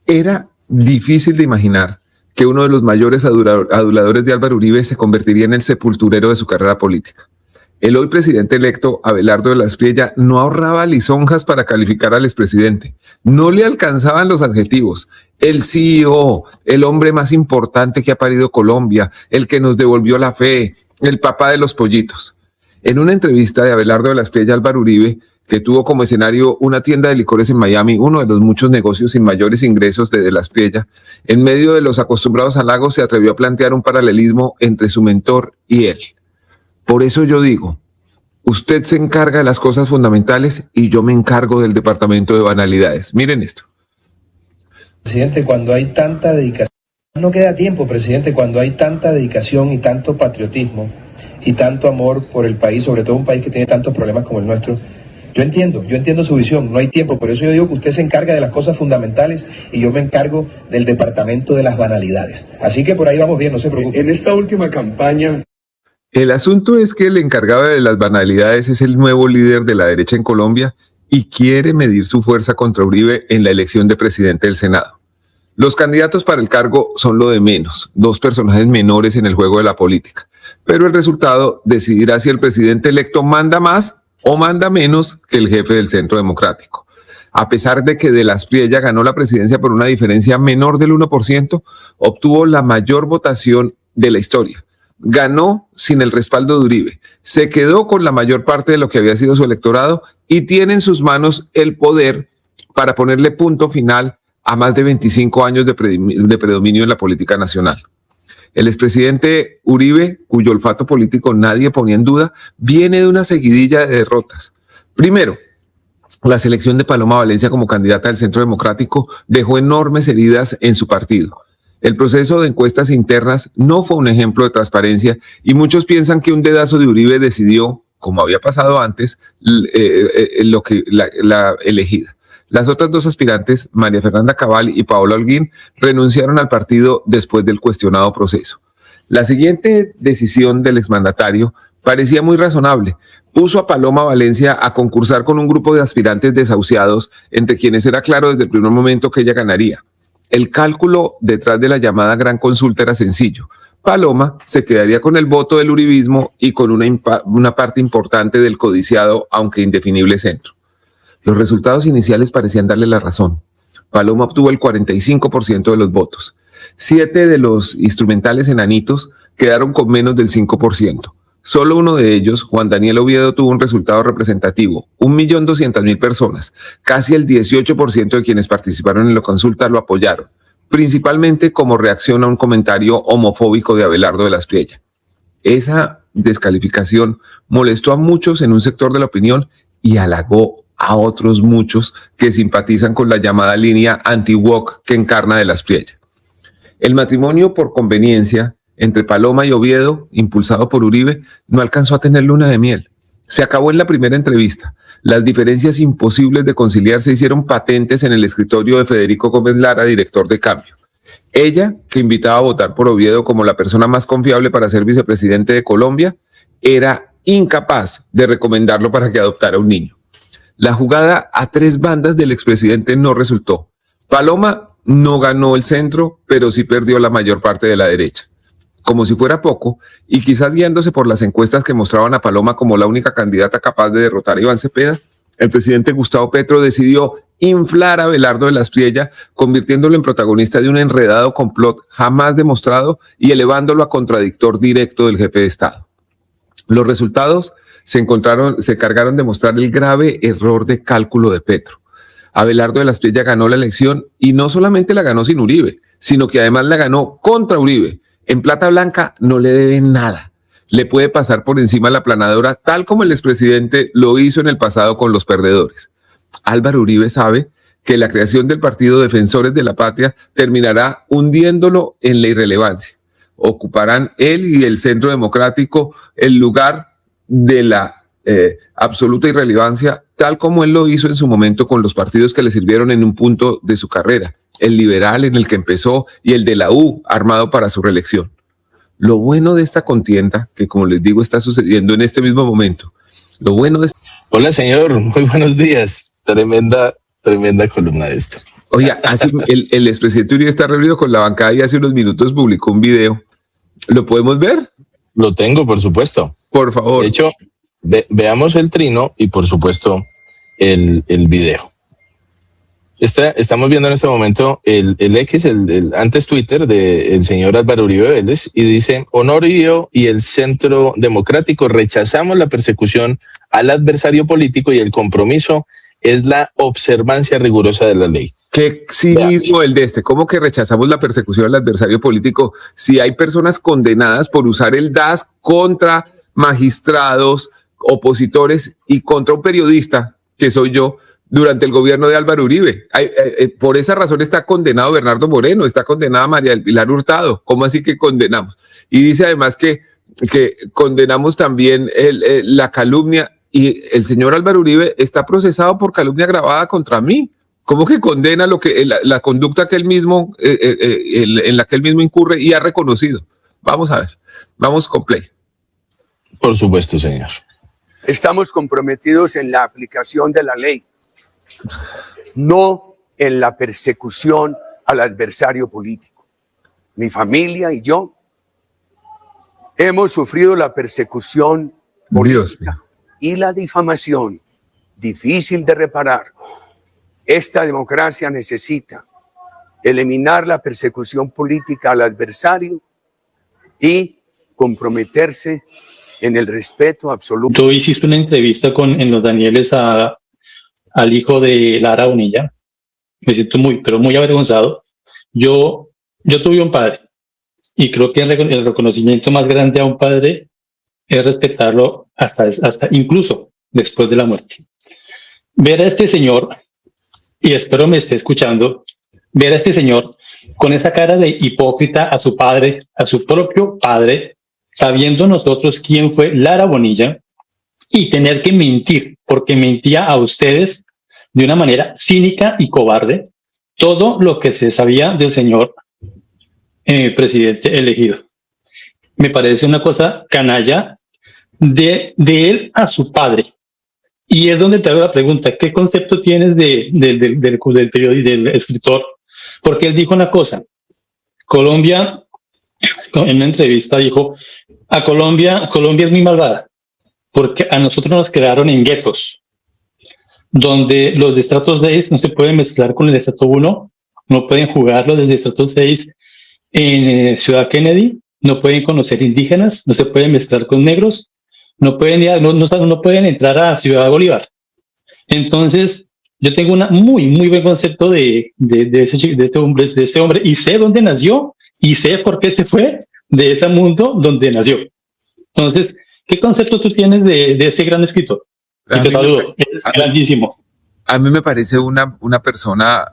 Era difícil de imaginar que uno de los mayores aduladores de Álvaro Uribe se convertiría en el sepulturero de su carrera política. El hoy presidente electo, Abelardo de la Espriella, no ahorraba lisonjas para calificar al expresidente. No le alcanzaban los adjetivos. El CEO, el hombre más importante que ha parido Colombia, el que nos devolvió la fe, el papá de los pollitos. En una entrevista de Abelardo de la Espriella a Álvaro Uribe, que tuvo como escenario una tienda de licores en Miami, uno de los muchos negocios sin mayores ingresos de la Espriella, en medio de los acostumbrados halagos se atrevió a plantear un paralelismo entre su mentor y él. Por eso yo digo, usted se encarga de las cosas fundamentales y yo me encargo del departamento de banalidades. Miren esto. Presidente, cuando hay tanta dedicación, no queda tiempo, presidente, cuando hay tanta dedicación y tanto patriotismo y tanto amor por el país, sobre todo un país que tiene tantos problemas como el nuestro. Yo entiendo su visión, no hay tiempo, por eso yo digo que usted se encarga de las cosas fundamentales y yo me encargo del departamento de las banalidades. Así que por ahí vamos bien, no se preocupe. En esta última campaña... El asunto es que el encargado de las banalidades es el nuevo líder de la derecha en Colombia y quiere medir su fuerza contra Uribe en la elección de presidente del Senado. Los candidatos para el cargo son lo de menos, dos personajes menores en el juego de la política, pero el resultado decidirá si el presidente electo manda más o manda menos que el jefe del Centro Democrático. A pesar de que de la Espriella ganó la presidencia por una diferencia menor del 1%, obtuvo la mayor votación de la historia. Ganó sin el respaldo de Uribe, se quedó con la mayor parte de lo que había sido su electorado y tiene en sus manos el poder para ponerle punto final a más de 25 años de predominio en la política nacional. El expresidente Uribe, cuyo olfato político nadie ponía en duda, viene de una seguidilla de derrotas. Primero, la selección de Paloma Valencia como candidata del Centro Democrático dejó enormes heridas en su partido. El proceso de encuestas internas no fue un ejemplo de transparencia y muchos piensan que un dedazo de Uribe decidió, como había pasado antes, la elegida. Las otras dos aspirantes, María Fernanda Cabal y Paola Holguín, renunciaron al partido después del cuestionado proceso. La siguiente decisión del exmandatario parecía muy razonable. Puso a Paloma Valencia a concursar con un grupo de aspirantes desahuciados, entre quienes era claro desde el primer momento que ella ganaría. El cálculo detrás de la llamada gran consulta era sencillo. Paloma se quedaría con el voto del uribismo y con una parte importante del codiciado, aunque indefinible centro. Los resultados iniciales parecían darle la razón. Paloma obtuvo el 45% de los votos. 7 de los instrumentales enanitos quedaron con menos del 5%. Solo uno de ellos, Juan Daniel Oviedo, tuvo un resultado representativo. 1.200.000 personas, casi el 18% de quienes participaron en la consulta lo apoyaron, principalmente como reacción a un comentario homofóbico de Abelardo de la Espriella. Esa descalificación molestó a muchos en un sector de la opinión y halagó a otros muchos que simpatizan con la llamada línea anti-woke que encarna de la Espriella. El matrimonio por conveniencia entre Paloma y Oviedo, impulsado por Uribe, no alcanzó a tener luna de miel. Se acabó en la primera entrevista. Las diferencias imposibles de conciliar se hicieron patentes en el escritorio de Federico Gómez Lara, director de Cambio. Ella, que invitaba a votar por Oviedo como la persona más confiable para ser vicepresidente de Colombia, era incapaz de recomendarlo para que adoptara un niño. La jugada a 3 bandas del expresidente no resultó. Paloma no ganó el centro, pero sí perdió la mayor parte de la derecha. Como si fuera poco, y quizás guiándose por las encuestas que mostraban a Paloma como la única candidata capaz de derrotar a Iván Cepeda, el presidente Gustavo Petro decidió inflar a Abelardo de la Espriella, convirtiéndolo en protagonista de un enredado complot jamás demostrado y elevándolo a contradictor directo del jefe de Estado. Los resultados se encargaron de mostrar el grave error de cálculo de Petro. Abelardo de la Espriella ganó la elección y no solamente la ganó sin Uribe, sino que además la ganó contra Uribe. En plata blanca no le deben nada. Le puede pasar por encima la aplanadora, tal como el expresidente lo hizo en el pasado con los perdedores. Álvaro Uribe sabe que la creación del Partido Defensores de la Patria terminará hundiéndolo en la irrelevancia. Ocuparán él y el Centro Democrático el lugar de la absoluta irrelevancia, tal como él lo hizo en su momento con los partidos que le sirvieron en un punto de su carrera. El liberal en el que empezó y el de la U, armado para su reelección. Lo bueno de esta contienda, que como les digo está sucediendo en este mismo momento, lo bueno de... Hola señor, muy buenos días. Tremenda columna de esto. Oye, el expresidente Uribe está reunido con la bancada y hace unos minutos publicó un video. ¿Lo podemos ver? Lo tengo, por supuesto. Por favor. De hecho, veamos el trino y, por supuesto, el video. Estamos viendo en este momento el X, el antes Twitter del señor Álvaro Uribe Vélez, y dice: Honorio y el Centro Democrático rechazamos la persecución al adversario político y el compromiso es la observancia rigurosa de la ley. Qué cinismo el de este. ¿Cómo que rechazamos la persecución al adversario político si hay personas condenadas por usar el DAS contra magistrados, opositores y contra un periodista, que soy yo, durante el gobierno de Álvaro Uribe? Por esa razón está condenado Bernardo Moreno, está condenada María del Pilar Hurtado. ¿Cómo así que condenamos? Y dice además que condenamos también la calumnia, y el señor Álvaro Uribe está procesado por calumnia agravada contra mí. ¿Cómo que condena la conducta que él mismo, en la que él mismo incurre y ha reconocido? Vamos a ver, vamos con play. Por supuesto, señor. Estamos comprometidos en la aplicación de la ley, no en la persecución al adversario político. Mi familia y yo hemos sufrido la persecución política y la difamación, difícil de reparar. Esta democracia necesita eliminar la persecución política al adversario y comprometerse en el respeto absoluto. Tú hiciste una entrevista en Los Danieles al hijo de Lara Bonilla. Me siento pero muy avergonzado. Yo tuve un padre y creo que el reconocimiento más grande a un padre es respetarlo hasta incluso después de la muerte. Ver a este señor, y espero me esté escuchando, ver a este señor con esa cara de hipócrita a su padre, a su propio padre, sabiendo nosotros quién fue Lara Bonilla, y tener que mentir, porque mentía a ustedes de una manera cínica y cobarde, todo lo que se sabía del señor presidente elegido. Me parece una cosa canalla de él a su padre. Y es donde te hago la pregunta: ¿qué concepto tienes del periodista y del escritor? Porque él dijo una cosa: Colombia, en una entrevista dijo, Colombia es muy malvada, porque a nosotros nos crearon en guetos, donde los de estrato 6 no se pueden mezclar con el de estrato 1, no pueden jugar los de estrato 6 en Ciudad Kennedy, no pueden conocer indígenas, no se pueden mezclar con negros, no pueden entrar a Ciudad Bolívar. Entonces, yo tengo un muy buen concepto de este hombre, y sé dónde nació y sé por qué se fue de ese mundo donde nació. Entonces, ¿qué concepto tú tienes de ese gran escritor? Y te saludo, es grandísimo. A mí me parece una persona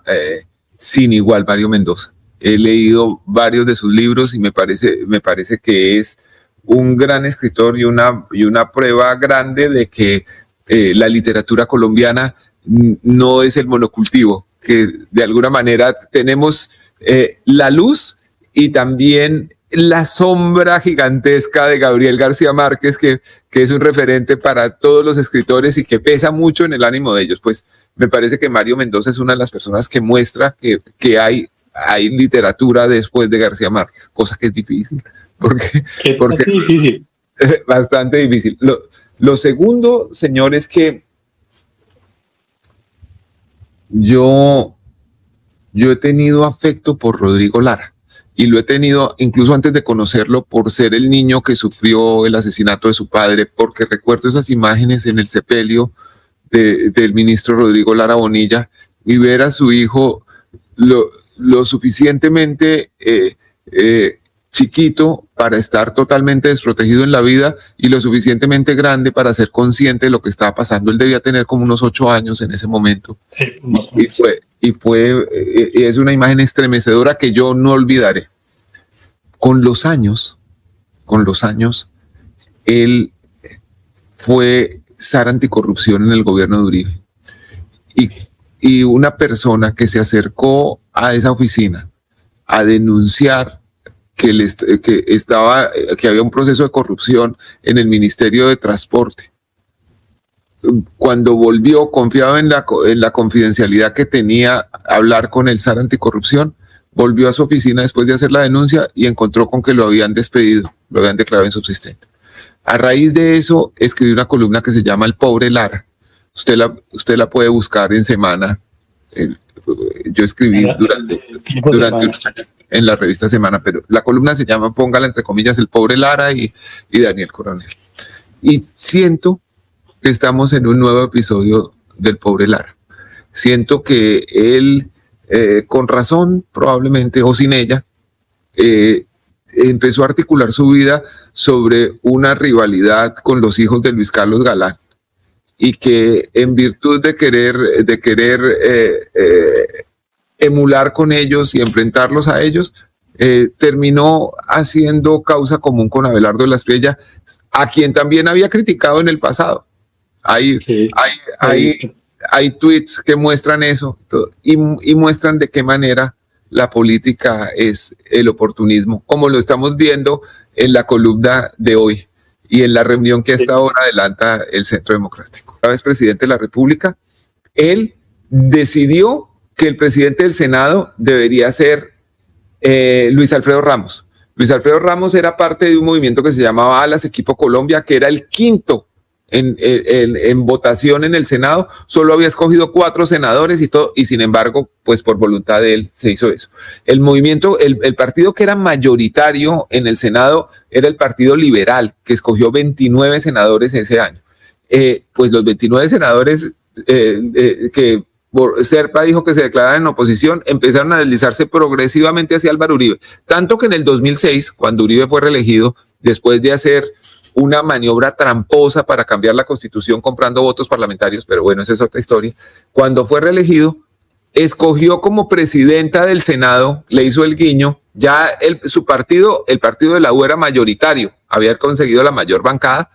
sin igual, Mario Mendoza. He leído varios de sus libros y me parece que es un gran escritor y una prueba grande de que la literatura colombiana no es el monocultivo, que de alguna manera tenemos la luz y también la sombra gigantesca de Gabriel García Márquez, que es un referente para todos los escritores y que pesa mucho en el ánimo de ellos. Pues me parece que Mario Mendoza es una de las personas que muestra que hay literatura después de García Márquez, cosa que es difícil. Porque difícil. Bastante difícil. Lo segundo, señor, es que yo he tenido afecto por Rodrigo Lara, y lo he tenido incluso antes de conocerlo, por ser el niño que sufrió el asesinato de su padre, porque recuerdo esas imágenes en el sepelio del ministro Rodrigo Lara Bonilla y ver a su hijo lo suficientemente chiquito para estar totalmente desprotegido en la vida y lo suficientemente grande para ser consciente de lo que estaba pasando. Él debía tener como unos 8 años en ese momento. Y es una imagen estremecedora que yo no olvidaré. Con los años, él fue zar anticorrupción en el gobierno de Uribe. Y una persona que se acercó a esa oficina a denunciar que había un proceso de corrupción en el Ministerio de Transporte, cuando volvió, confiado en la confidencialidad que tenía hablar con el SAR Anticorrupción, volvió a su oficina después de hacer la denuncia y encontró con que lo habían despedido, lo habían declarado insubsistente. A raíz de eso, escribí una columna que se llama El Pobre Lara. Usted la puede buscar en Semana. Yo escribí durante unos años en la revista Semana, pero la columna se llama, póngala entre comillas, El Pobre Lara y Daniel Coronel. Y siento que estamos en un nuevo episodio del Pobre Lara. Siento que él, con razón probablemente, o sin ella, empezó a articular su vida sobre una rivalidad con los hijos de Luis Carlos Galán, y que en virtud de querer emular con ellos y enfrentarlos a ellos, terminó haciendo causa común con Abelardo de la Espriella, a quien también había criticado en el pasado. Hay tweets que muestran eso y muestran de qué manera la política es el oportunismo, como lo estamos viendo en la columna de hoy y en la reunión que a esta hora adelanta el Centro Democrático. Una vez presidente de la República, él decidió que el presidente del Senado debería ser Luis Alfredo Ramos. Luis Alfredo Ramos era parte de un movimiento que se llamaba Alas Equipo Colombia, que era el quinto en votación en el Senado. Solo había escogido 4 senadores y sin embargo, pues por voluntad de él se hizo eso. El movimiento, el partido que era mayoritario en el Senado era el Partido Liberal, que escogió 29 senadores ese año. Pues los 29 senadores que Serpa dijo que se declararan en oposición, empezaron a deslizarse progresivamente hacia Álvaro Uribe. Tanto que en el 2006, cuando Uribe fue reelegido, después de hacer una maniobra tramposa para cambiar la Constitución comprando votos parlamentarios, pero bueno, esa es otra historia. Cuando fue reelegido, escogió como presidenta del Senado, le hizo el guiño, ya su partido, el partido de la U era mayoritario, había conseguido la mayor bancada,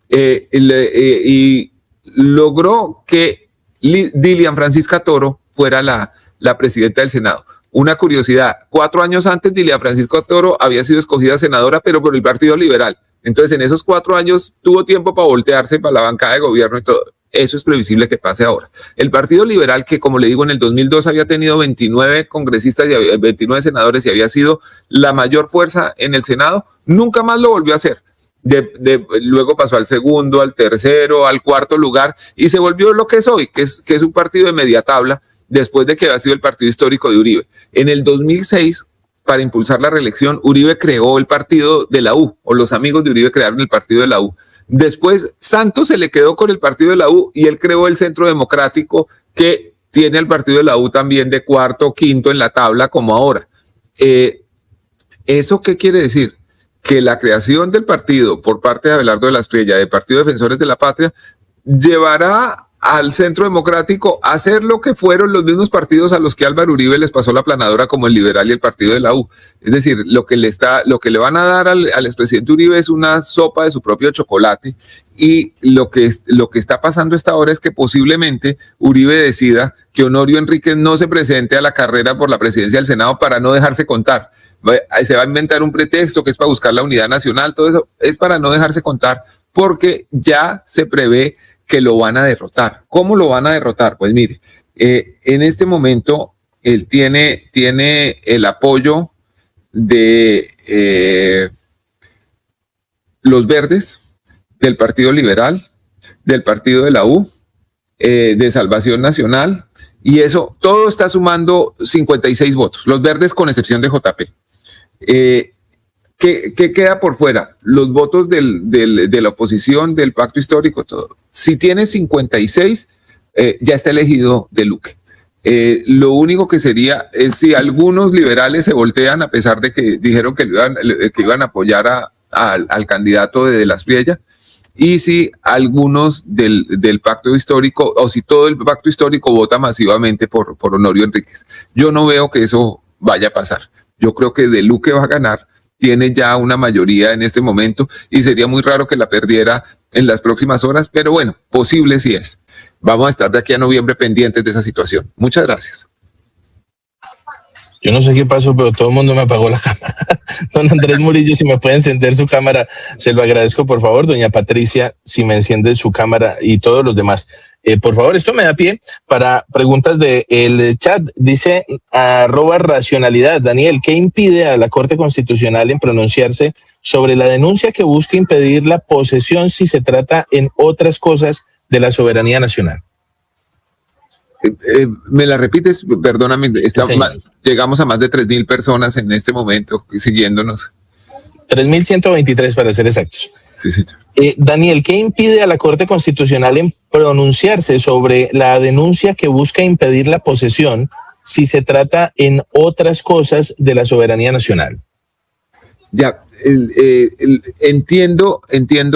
y logró que Dilian Francisca Toro fuera la presidenta del Senado. Una curiosidad, 4 años antes Dilian Francisca Toro había sido escogida senadora, pero por el Partido Liberal. Entonces, en esos 4 años tuvo tiempo para voltearse para la bancada de gobierno y todo. Eso es previsible que pase ahora. El Partido Liberal, que como le digo, en el 2002 había tenido 29 congresistas y 29 senadores y había sido la mayor fuerza en el Senado, nunca más lo volvió a hacer. Luego pasó al segundo, al tercero, al cuarto lugar y se volvió lo que es hoy, que es un partido de media tabla después de que había sido el partido histórico de Uribe. En el 2006, para impulsar la reelección, Uribe creó el partido de la U, o los amigos de Uribe crearon el partido de la U. Después, Santos se le quedó con el partido de la U y él creó el Centro Democrático, que tiene el partido de la U también de cuarto o quinto en la tabla como ahora. ¿Eso qué quiere decir? Que la creación del partido por parte de Abelardo de la Espriella, de Partido Defensores de la Patria, llevará al Centro Democrático a hacer lo que fueron los mismos partidos a los que Álvaro Uribe les pasó la planadora, como el Liberal y el Partido de la U. Es decir, lo que le van a dar al expresidente Uribe es una sopa de su propio chocolate, y lo que está pasando esta hora es que posiblemente Uribe decida que Honorio Enríquez no se presente a la carrera por la presidencia del Senado para no dejarse contar. Se va a inventar un pretexto que es para buscar la unidad nacional, todo eso es para no dejarse contar, porque ya se prevé que lo van a derrotar. ¿Cómo lo van a derrotar? Pues mire, en este momento él tiene el apoyo de los Verdes, del Partido Liberal, del Partido de la U, de Salvación Nacional, y eso todo está sumando 56 votos, los Verdes con excepción de JP. ¿Qué queda por fuera? Los votos de la oposición, del pacto histórico, todo. Si tiene 56, ya está elegido de Luque. Lo único que sería es si algunos liberales se voltean, a pesar de que dijeron que iban a apoyar al candidato de la Espriella, y si algunos del pacto histórico, o si todo el pacto histórico vota masivamente por Honorio Enríquez. Yo no veo que eso vaya a pasar. Yo creo que de Luque va a ganar, tiene ya una mayoría en este momento y sería muy raro que la perdiera en las próximas horas, pero bueno, posible sí es. Vamos a estar de aquí a noviembre pendientes de esa situación. Muchas gracias. Yo no sé qué pasó, pero todo el mundo me apagó la cámara. Don Andrés Murillo, si me puede encender su cámara, se lo agradezco, por favor. Doña Patricia, si me enciende su cámara y todos los demás. Por favor, esto me da pie para preguntas del chat. Dice @racionalidad. Daniel, ¿qué impide a la Corte Constitucional en pronunciarse sobre la denuncia que busca impedir la posesión si se trata en otras cosas de la soberanía nacional? ¿Me la repites? Perdóname, llegamos a más de 3.000 personas en este momento siguiéndonos. 3.123 para ser exactos. Sí, señor. Daniel, ¿qué impide a la Corte Constitucional en pronunciarse sobre la denuncia que busca impedir la posesión si se trata en otras cosas de la soberanía nacional? Ya, entiendo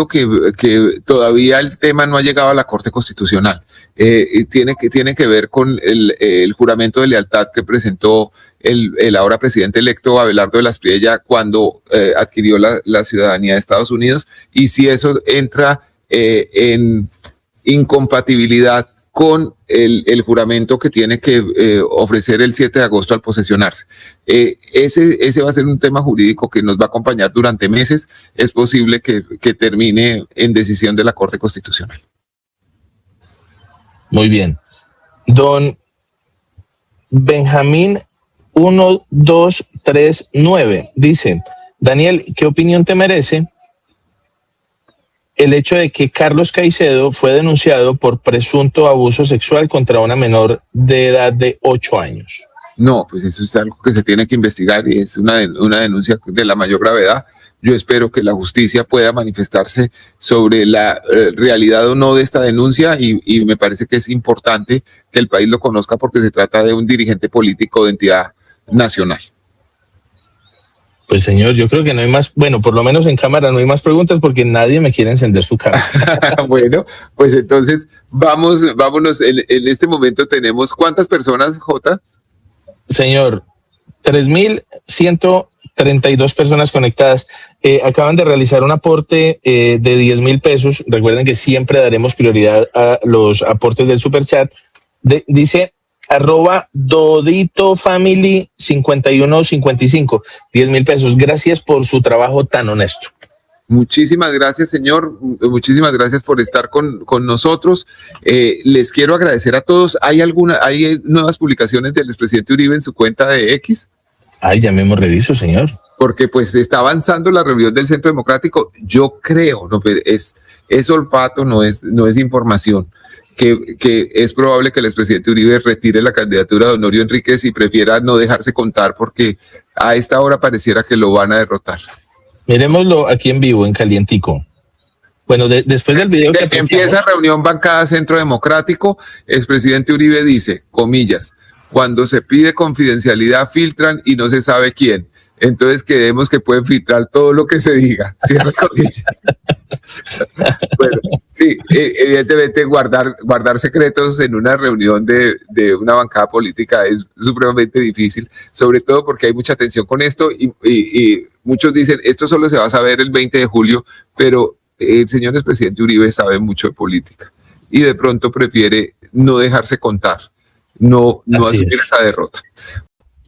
que todavía el tema no ha llegado a la Corte Constitucional. Tiene que ver con el juramento de lealtad que presentó el ahora presidente electo Abelardo de la Espriella cuando adquirió la ciudadanía de Estados Unidos, y si eso entra en incompatibilidad con el juramento que tiene que ofrecer el 7 de agosto al posesionarse. Ese va a ser un tema jurídico que nos va a acompañar durante meses. Es posible que termine en decisión de la Corte Constitucional. Muy bien. Don Benjamín 1239 dice: Daniel, ¿qué opinión te merece el hecho de que Carlos Caicedo fue denunciado por presunto abuso sexual contra una menor de edad de 8 años? No, pues eso es algo que se tiene que investigar y es una denuncia de la mayor gravedad. Yo espero que la justicia pueda manifestarse sobre la realidad o no de esta denuncia y me parece que es importante que el país lo conozca porque se trata de un dirigente político de entidad nacional. Pues señor, yo creo que no hay más, bueno, por lo menos en cámara no hay más preguntas porque nadie me quiere encender su cámara. Bueno, pues entonces vámonos. En este momento tenemos ¿cuántas personas, Jota? Señor, 3.132 personas conectadas. Acaban de realizar un aporte de 10,000 pesos. Recuerden que siempre daremos prioridad a los aportes del superchat. Dice @Dodito Family 5155, 10,000 pesos. Gracias por su trabajo tan honesto. Muchísimas gracias, señor. Muchísimas gracias por estar con nosotros. Les quiero agradecer a todos. ¿Hay nuevas publicaciones del expresidente Uribe en su cuenta de X? Ay, ya mismo reviso, señor. Porque pues está avanzando la reunión del Centro Democrático. Yo creo, no, es olfato, no es información, que es probable que el expresidente Uribe retire la candidatura de Honorio Enríquez y prefiera no dejarse contar porque a esta hora pareciera que lo van a derrotar. Miremoslo aquí en vivo, en calientico. Bueno, después del video que empieza reunión bancada Centro Democrático, expresidente Uribe dice, comillas, cuando se pide confidencialidad filtran y no se sabe quién. Entonces creemos que pueden filtrar todo lo que se diga. Cierra comillas. Bueno, sí, evidentemente guardar secretos en una reunión de una bancada política es supremamente difícil, sobre todo porque hay mucha tensión con esto y muchos dicen, esto solo se va a saber el 20 de julio, pero el señor expresidente Uribe sabe mucho de política y de pronto prefiere no dejarse contar, no asumir esa derrota.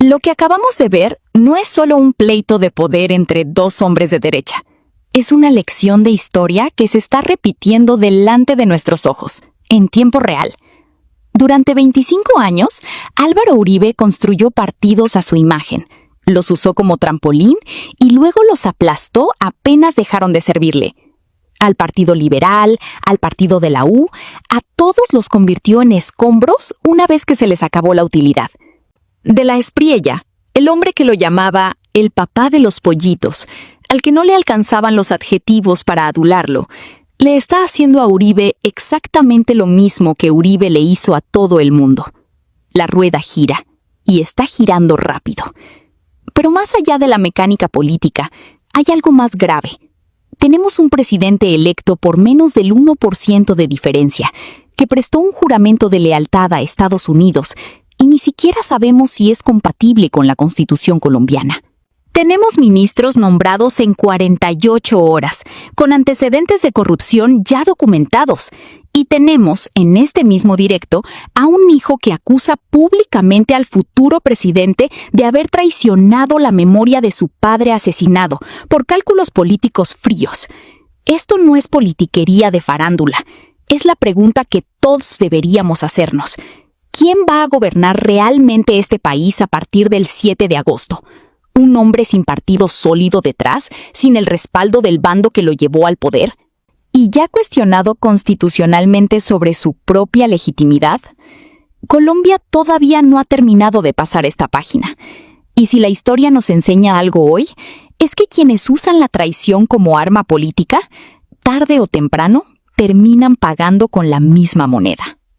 Lo que acabamos de ver no es solo un pleito de poder entre dos hombres de derecha. Es una lección de historia que se está repitiendo delante de nuestros ojos, en tiempo real. Durante 25 años, Álvaro Uribe construyó partidos a su imagen, los usó como trampolín y luego los aplastó apenas dejaron de servirle. Al Partido Liberal, al Partido de la U, a todos los convirtió en escombros una vez que se les acabó la utilidad. De la Espriella, el hombre que lo llamaba el papá de los pollitos, al que no le alcanzaban los adjetivos para adularlo, le está haciendo a Uribe exactamente lo mismo que Uribe le hizo a todo el mundo. La rueda gira, y está girando rápido. Pero más allá de la mecánica política, hay algo más grave. Tenemos un presidente electo por menos del 1% de diferencia, que prestó un juramento de lealtad a Estados Unidos, y ni siquiera sabemos si es compatible con la Constitución colombiana. Tenemos ministros nombrados en 48 horas, con antecedentes de corrupción ya documentados, Y tenemos, en este mismo directo, a un hijo que acusa públicamente al futuro presidente de haber traicionado la memoria de su padre asesinado por cálculos políticos fríos. Esto no es politiquería de farándula. Es la pregunta que todos deberíamos hacernos. ¿Quién va a gobernar realmente este país a partir del 7 de agosto? ¿Un hombre sin partido sólido detrás, sin el respaldo del bando que lo llevó al poder? ¿Y ya cuestionado constitucionalmente sobre su propia legitimidad? Colombia todavía no ha terminado de pasar esta página. Y si la historia nos enseña algo hoy, es que quienes usan la traición como arma política, tarde o temprano, terminan pagando con la misma moneda.